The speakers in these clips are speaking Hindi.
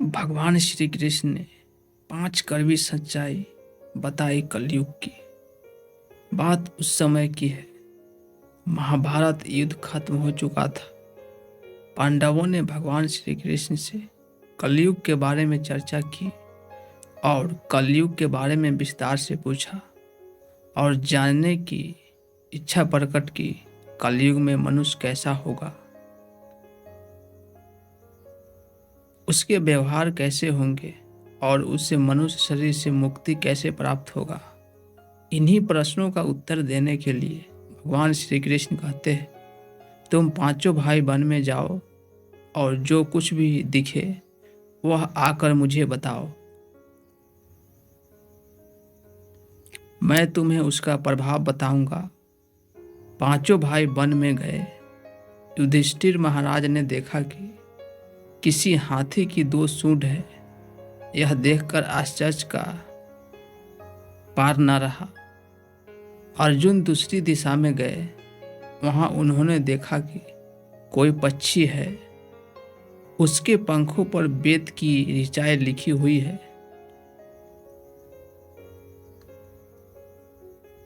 भगवान श्री कृष्ण ने 5 कड़वी सच्चाई बताई कलयुग की। बात उस समय की है, महाभारत युद्ध खत्म हो चुका था। पांडवों ने भगवान श्री कृष्ण से कलयुग के बारे में चर्चा की और कलयुग के बारे में विस्तार से पूछा और जानने की इच्छा प्रकट की। कलयुग में मनुष्य कैसा होगा, उसके व्यवहार कैसे होंगे और उससे मनुष्य शरीर से मुक्ति कैसे प्राप्त होगा। इन्हीं प्रश्नों का उत्तर देने के लिए भगवान श्री कृष्ण कहते हैं, तुम पांचों भाई वन में जाओ और जो कुछ भी दिखे वह आकर मुझे बताओ, मैं तुम्हें उसका प्रभाव बताऊंगा। पांचों भाई वन में गए। युधिष्ठिर महाराज ने देखा कि किसी हाथी की 2 सूंड है। यह देखकर आश्चर्य का पार न रहा। अर्जुन दूसरी दिशा में गए। वहां उन्होंने देखा कि कोई पक्षी है, उसके पंखों पर वेद की ऋचाएं लिखी हुई है,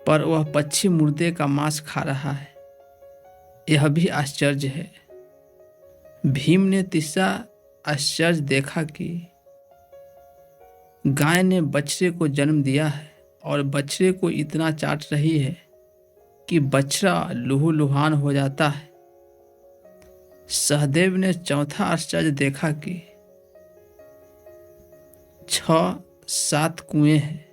पर वह पक्षी मुर्दे का मांस खा रहा है। यह भी आश्चर्य है। भीम ने तीसरा आश्चर्य देखा कि गाय ने बछड़े को जन्म दिया है और बछड़े को इतना चाट रही है कि बछड़ा लहूलुहान हो जाता है। सहदेव ने चौथा आश्चर्य देखा कि 6-7 कुएं हैं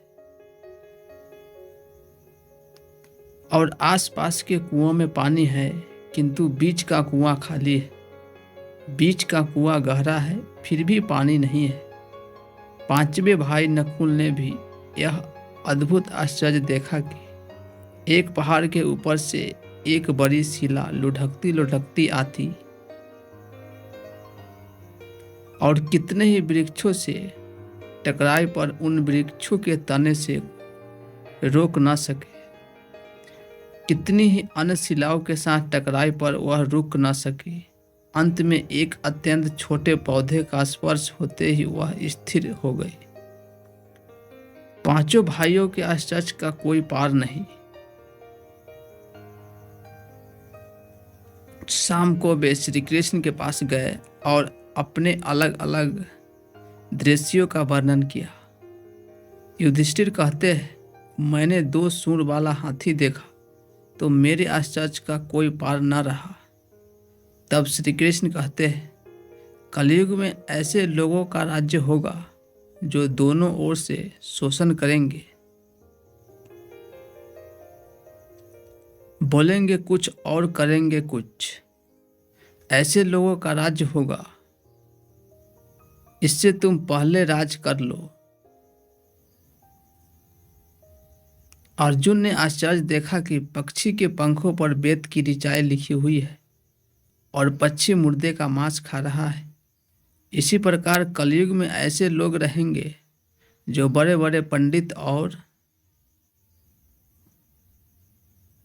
और आसपास के कुओं में पानी है, किंतु बीच का कुआं खाली है। बीच का कुआं गहरा है, फिर भी पानी नहीं है। 5वें भाई नकुल ने भी यह अद्भुत आश्चर्य देखा कि एक पहाड़ के ऊपर से एक बड़ी शिला लुढ़कती लुढ़कती आती और कितने ही वृक्षों से टकराए, पर उन वृक्षों के तने से रोक न सके। कितनी ही अन्य शिलाओं के साथ टकराई, पर वह रुक न सकी। अंत में एक अत्यंत छोटे पौधे का स्पर्श होते ही वह स्थिर हो गई। पांचों भाइयों के आश्चर्य का कोई पार नहीं। शाम को वे श्री कृष्ण के पास गए और अपने अलग अलग दृश्यों का वर्णन किया। युधिष्ठिर कहते हैं, मैंने 2 सूंड वाला हाथी देखा तो मेरे आश्चर्य का कोई पार न रहा। तब श्री कृष्ण कहते हैं, कलयुग में ऐसे लोगों का राज्य होगा जो दोनों ओर से शोषण करेंगे, बोलेंगे कुछ और करेंगे कुछ। ऐसे लोगों का राज्य होगा। इससे तुम पहले राज कर लो। अर्जुन ने आश्चर्य देखा कि पक्षी के पंखों पर वेद की ऋचाएं लिखी हुई है और पक्षी मुर्दे का मांस खा रहा है। इसी प्रकार कलयुग में ऐसे लोग रहेंगे जो बड़े बड़े पंडित और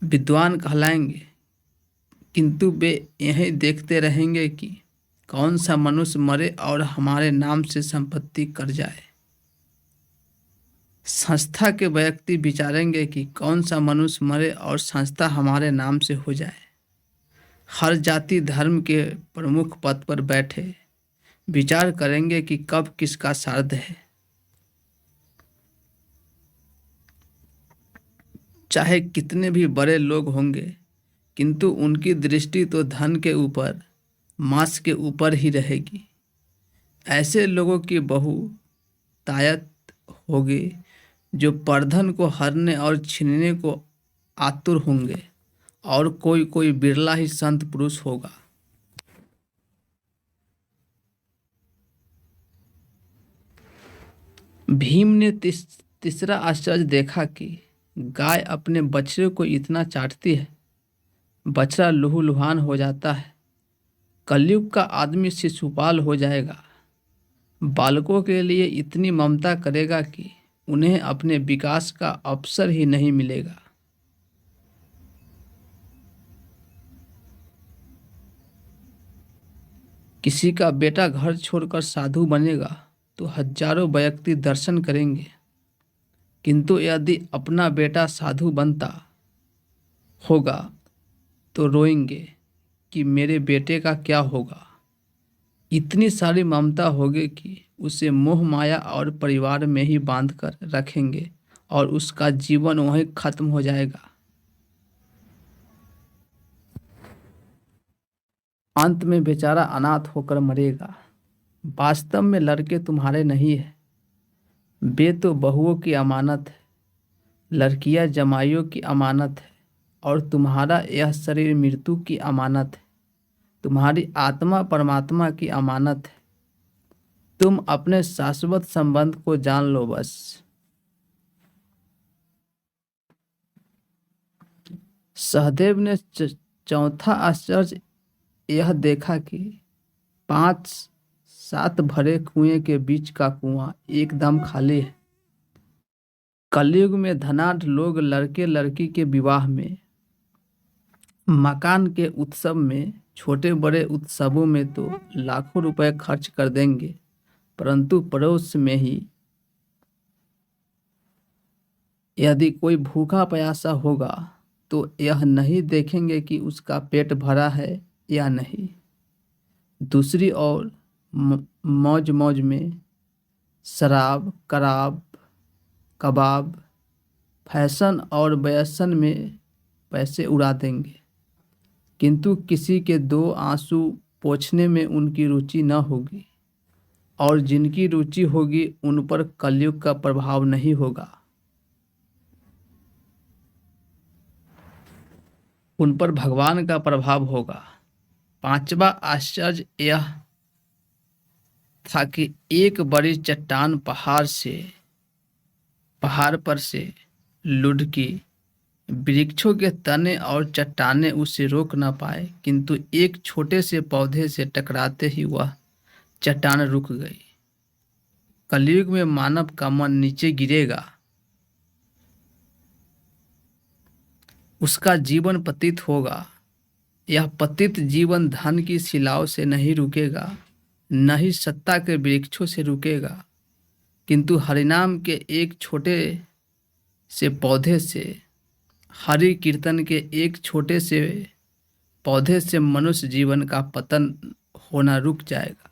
विद्वान कहलाएंगे, किंतु वे यही देखते रहेंगे कि कौन सा मनुष्य मरे और हमारे नाम से संपत्ति कर जाए। संस्था के व्यक्ति विचारेंगे कि कौन सा मनुष्य मरे और संस्था हमारे नाम से हो जाए। हर जाति धर्म के प्रमुख पद पर बैठे विचार करेंगे कि कब किसका श्राद्ध है। चाहे कितने भी बड़े लोग होंगे, किंतु उनकी दृष्टि तो धन के ऊपर, मांस के ऊपर ही रहेगी। ऐसे लोगों की बहुतायत होगी जो परधन को हरने और छीनने को आतुर होंगे, और कोई कोई बिरला ही संत पुरुष होगा। भीम ने तीसरा आश्चर्य देखा कि गाय अपने बछड़े को इतना चाटती है, बछड़ा लहूलुहान हो जाता है। कलयुग का आदमी शिशुपाल हो जाएगा। बालकों के लिए इतनी ममता करेगा कि उन्हें अपने विकास का अवसर ही नहीं मिलेगा। किसी का बेटा घर छोड़कर साधु बनेगा तो हजारों व्यक्ति दर्शन करेंगे, किंतु यदि अपना बेटा साधु बनता होगा तो रोएंगे कि मेरे बेटे का क्या होगा। इतनी सारी ममता होगी कि उसे मोह माया और परिवार में ही बांध कर रखेंगे और उसका जीवन वहीं खत्म हो जाएगा। अंत में बेचारा अनाथ होकर मरेगा। वास्तव में लड़के तुम्हारे नहीं है, वे तो बहुओं की अमानत है। लड़कियां जमाइयों की अमानत है और तुम्हारा यह शरीर मृत्यु की अमानत है। तुम्हारी आत्मा परमात्मा की अमानत है। तुम अपने शाश्वत संबंध को जान लो बस। सहदेव ने चौथा आश्चर्य यह देखा कि 5-7 भरे कुएं के बीच का कुआं एकदम खाली है। कलयुग में धनाढ़ लोग लड़के लड़की के विवाह में, मकान के उत्सव में, छोटे बड़े उत्सवों में तो लाखों रुपए खर्च कर देंगे, परंतु पड़ोस में ही यदि कोई भूखा प्यासा होगा तो यह नहीं देखेंगे कि उसका पेट भरा है या नहीं। दूसरी ओर मौज मौज में शराब, कराब, कबाब, फैशन और व्यसन में पैसे उड़ा देंगे, किंतु किसी के 2 आंसू पोंछने में उनकी रुचि न होगी, और जिनकी रुचि होगी उन पर कलयुग का प्रभाव नहीं होगा। उन पर भगवान का प्रभाव होगा। 5वां आश्चर्य यह था कि एक बड़ी चट्टान पहाड़ पर से लुढ़की। वृक्षों के तने और चट्टानें उसे रोक न पाए, किंतु एक छोटे से पौधे से टकराते ही वह चट्टान रुक गई। कलयुग में मानव का मन नीचे गिरेगा, उसका जीवन पतित होगा। यह पतित जीवन धन की शिलाओं से नहीं रुकेगा, न ही सत्ता के वृक्षों से रुकेगा, किंतु हरिनाम के एक छोटे से पौधे से, हरि कीर्तन के एक छोटे से पौधे से मनुष्य जीवन का पतन होना रुक जाएगा।